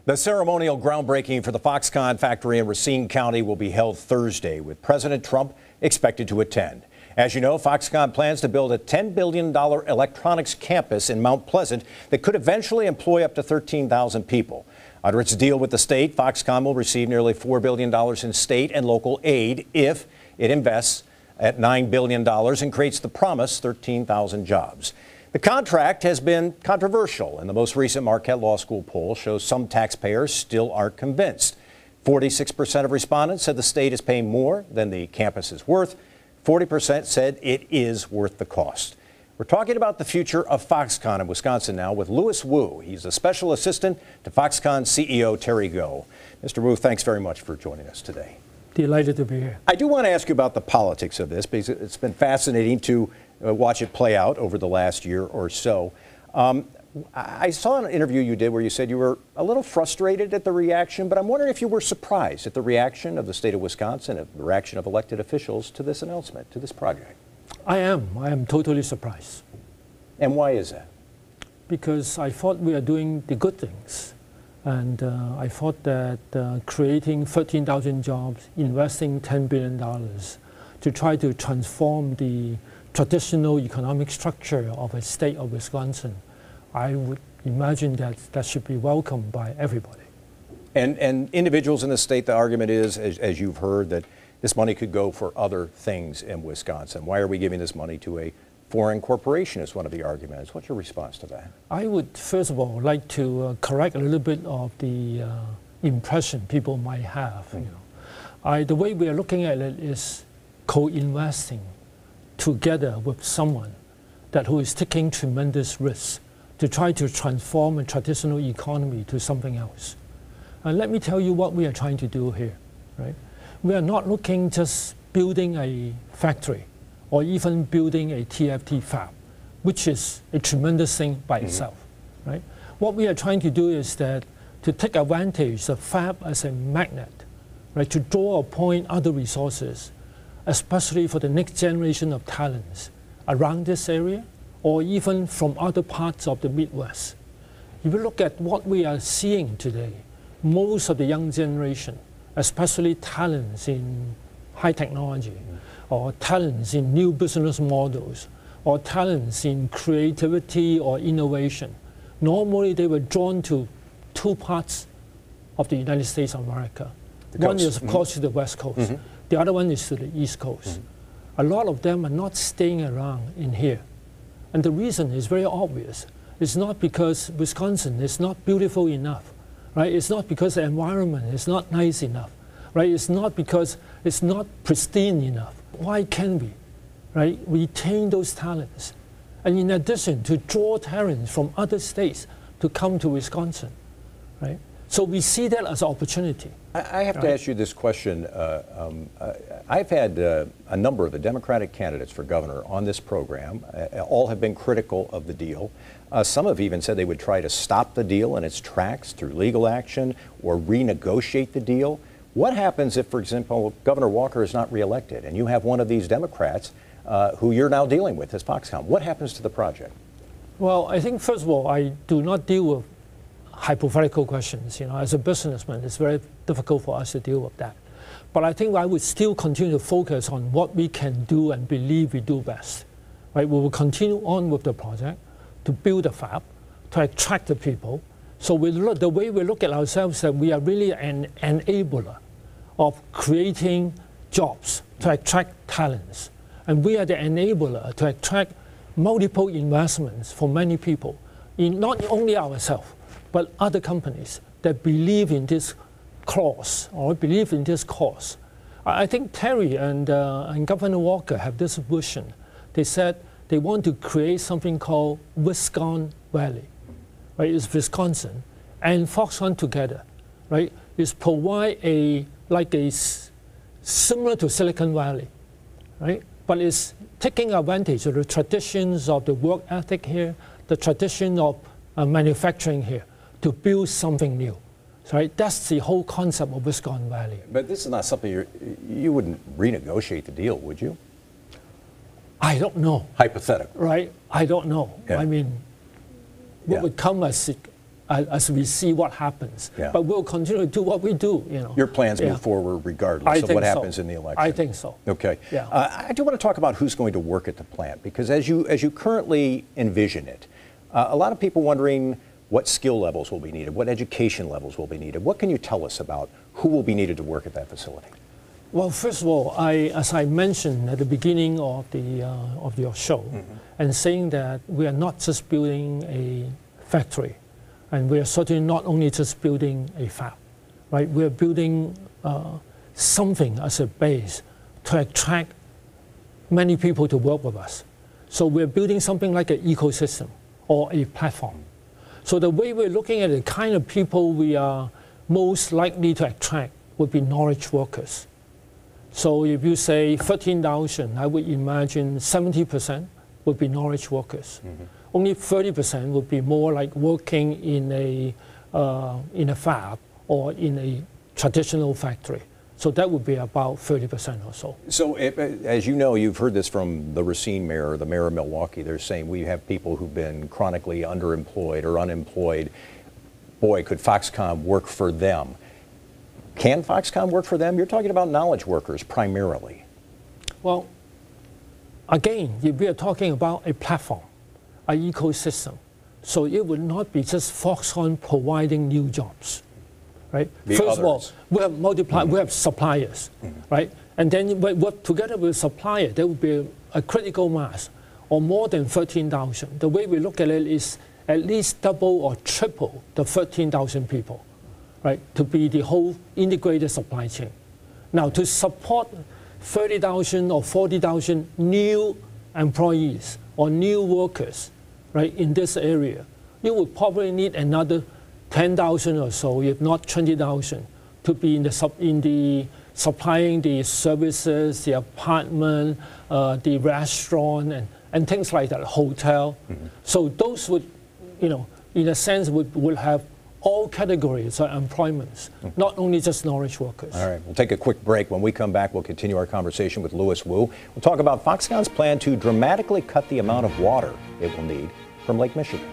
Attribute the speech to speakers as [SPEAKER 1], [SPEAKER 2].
[SPEAKER 1] The ceremonial groundbreaking for the Foxconn factory in Racine County will be held Thursday, with President Trump expected to attend. As you know, Foxconn plans to build a $10 billion electronics campus in Mount Pleasant that could eventually employ up to 13,000 people. Under its deal with the state, Foxconn will receive nearly $4 billion in state and local aid if it invests at $9 billion and creates the promised 13,000 jobs. The contract has been controversial, and the most recent Marquette Law School poll shows some taxpayers still aren't convinced. 46% of respondents said the state is paying more than the campus is worth. 40% said it is worth the cost. We're talking about the future of Foxconn in Wisconsin now with Louis Wu. He's a special assistant to Foxconn CEO Terry Gou. Mr. Wu, thanks very much for joining us today.
[SPEAKER 2] Delighted to be here.
[SPEAKER 1] I do want to ask you about the politics of this, because it's been fascinating to watch it play out over the last year or so. I saw an interview you did where you said you were a little frustrated at the reaction, but I'm wondering if you were surprised at the reaction of the state of Wisconsin, at the reaction of elected officials to this announcement, to this project.
[SPEAKER 2] I am totally surprised.
[SPEAKER 1] And why is that? Because
[SPEAKER 2] I thought we are doing the good things. And I thought that creating 13,000 jobs, investing $10 billion to try to transform the traditional economic structure of a state of Wisconsin, I would imagine that that should be welcomed by everybody.
[SPEAKER 1] And individuals in the state, the argument is, as you've heard, that this money could go for other things in Wisconsin. Why are we giving this money to a foreign corporation is one of the arguments. What's your response to that?
[SPEAKER 2] I would, first of all, like to correct a little bit of the impression people might have. You know. The way we are looking at it is co-investing together with someone who is taking tremendous risks to try to transform a traditional economy to something else. And let me tell you what we are trying to do here. Right? We are not looking just building a factory or even building a TFT fab, which is a tremendous thing by itself. Right? What we are trying to do is that to take advantage of fab as a magnet, right, to draw upon other resources, especially for the next generation of talents around this area or even from other parts of the Midwest. If you look at what we are seeing today, most of the young generation, especially talents in high technology, or talents in new business models, or talents in creativity or innovation, normally they were drawn to two parts of the United States of America. One is, of course, to the West Coast. The other one is to the East Coast. A lot of them are not staying around in here. And the reason is very obvious. It's not because Wisconsin is not beautiful enough, right? It's not because the environment is not nice enough, right? It's not because it's not pristine enough. Why can't we, right, retain those talents? And in addition, to draw talents from other states to come to Wisconsin, right? So we see that as an opportunity.
[SPEAKER 1] I have to ask you this question. I've had a number of the Democratic candidates for governor on this program. All have been critical of the deal. Some have even said they would try to stop the deal in its tracks through legal action or renegotiate the deal. What happens if, for example, Governor Walker is not reelected and you have one of these Democrats who you're now dealing with as Foxconn? What happens to the project?
[SPEAKER 2] Well, I think, first of all, I do not deal with hypothetical questions. You know, as a businessman, it's very difficult for us to deal with that. But I think I would still continue to focus on what we can do and believe we do best. Right? We will continue on with the project to build a fab, to attract the people. So the way we look at ourselves, that we are really an enabler of creating jobs to attract talents. And we are the enabler to attract multiple investments for many people, in not only ourselves, but other companies that believe in this clause or believe in this cause. I think Terry and Governor Walker have this vision. They said they want to create something called Wisconsin Valley. Right? It's Wisconsin and Foxconn together. Right? It's provide similar to Silicon Valley, right? But it's taking advantage of the traditions of the work ethic here, the tradition of manufacturing here, to build something new. Right? That's the whole concept of Wisconsin Valley.
[SPEAKER 1] But this is not something you wouldn't renegotiate the deal, would you?
[SPEAKER 2] I don't know.
[SPEAKER 1] Hypothetical.
[SPEAKER 2] Right? I don't know.
[SPEAKER 1] Yeah.
[SPEAKER 2] I mean, what would come as as we see what happens.
[SPEAKER 1] Yeah.
[SPEAKER 2] But we'll continue to do what we do. You know.
[SPEAKER 1] Your plans
[SPEAKER 2] Yeah.
[SPEAKER 1] move forward regardless
[SPEAKER 2] I
[SPEAKER 1] of what
[SPEAKER 2] think so.
[SPEAKER 1] happens in the election.
[SPEAKER 2] I think so.
[SPEAKER 1] Okay.
[SPEAKER 2] Yeah.
[SPEAKER 1] I do want to talk about who's going to work at the plant, because as you currently envision it, a lot of people wondering what skill levels will be needed, what education levels will be needed. What can you tell us about who will be needed to work at that facility?
[SPEAKER 2] Well, first of all, as I mentioned at the beginning of your show, and saying that we are not just building a factory, and we are certainly not only just building a fab, right? We are building something as a base to attract many people to work with us. So we're building something like an ecosystem or a platform. So the way we're looking at the kind of people we are most likely to attract would be knowledge workers. So if you say 13,000, I would imagine 70% would be knowledge workers. Only 30% would be more like working in a fab or in a traditional factory. So that would be about 30% or so.
[SPEAKER 1] So, as you know, you've heard this from the Racine mayor, the mayor of Milwaukee. They're saying we have people who've been chronically underemployed or unemployed. Boy, could Foxconn work for them. Can Foxconn work for them? You're talking about knowledge workers primarily.
[SPEAKER 2] Well, again, if we are talking about a platform, an ecosystem, so it would not be just Foxconn providing new jobs. Right? First of all, we have we have suppliers, right? And then we work together with suppliers. There will be a critical mass, or more than 13,000. The way we look at it is at least double or triple the 13,000 people, right? To be the whole integrated supply chain. Now, to support 30,000 or 40,000 new employees or new workers, right, in this area, you would probably need another 10,000 or so, if not 20,000, to be in the supplying the services, the apartment, the restaurant, and things like that, hotel. So those would, you know, in a sense, would have all categories of employments, not only just knowledge workers.
[SPEAKER 1] All right, we'll take a quick break. When we come back, we'll continue our conversation with Louis Wu. We'll talk about Foxconn's plan to dramatically cut the amount of water it will need from Lake Michigan.